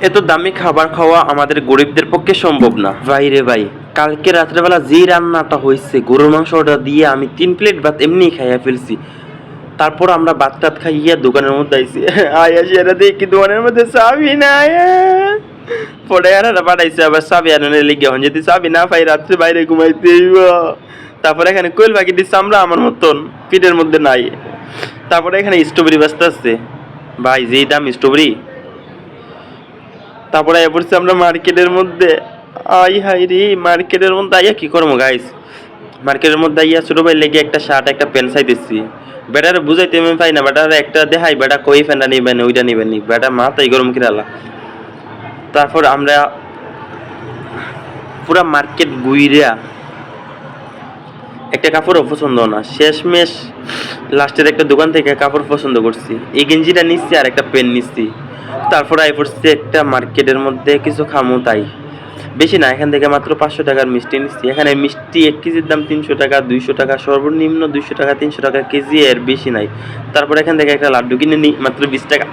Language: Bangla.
এত দামি খাবার খাওয়া আমাদের গরিবদের পক্ষে সম্ভব না ভাই রে ভাই। কালকে রাত্রেবেলা যে রান্নাটা হয়েছে গরুর মাংসটা দিয়ে আমি 3 প্লেট ভাত এমনি খাইয়া ফেলছি। তারপর আমরা ভাত টাত খাইয়া দোকানের মধ্যে আইছি। আয়া সেটা দেখি দোকানের মধ্যে চাবি নাই। পরে আর পাঠাইছে আবার চাবি আনার লিগে হন যদি চাবি না পাই রাত্রে বাইরে ঘুমাইতে হইব। তারপরে এখানে কোয়েল পাখি দিচ্ছে আমরা আমার মতন পিঠের মধ্যে নাই। তারপরে এখানে স্ট্রবেরি ব্যস্ত আছে ভাই, যেই দাম স্ট্রবেরি। তারপরে আয়া পড়ছি আমরা মার্কেটের মধ্যে। আই হাই রে, মার্কেটের মধ্যে আইয়া কি করবো গাইস, মার্কেটের মধ্যে আইয়া ছোট ভাই লেগে একটা শার্ট একটা প্যান্ট চাইতেছি। বেটার বুঝাইতে আমি পাই না, বেটার একটা দেখাই বেটা কই ফ্যানটা নিবেন ওইটা নিবেন নি, বেটা মাথায় গরম কিরালা। তারপর আমরা পুরা মার্কেট ঘুইরা একটা কাপড়ও পছন্দ না, শেষমেশ লাস্টের একটা দোকান থেকে কাপড় পছন্দ করছি, এই গেঞ্জিটা নিচ্ছি আর একটা পেন নিচ্ছি। তারপর আই পড়ছি একটা মার্কেটের মধ্যে কিছু খামু, তাই বেশি না, এখান থেকে মাত্র 500 টাকার মিষ্টি নিচ্ছি। এখানে মিষ্টি 1 কেজির দাম 300 টাকা, 200 টাকা, সর্বনিম্ন 200 টাকা, 300 টাকা কেজি, এর বেশি নাই। তারপর এখান থেকে একটা লাড্ডু কিনে নিই মাত্র 20 টাকা।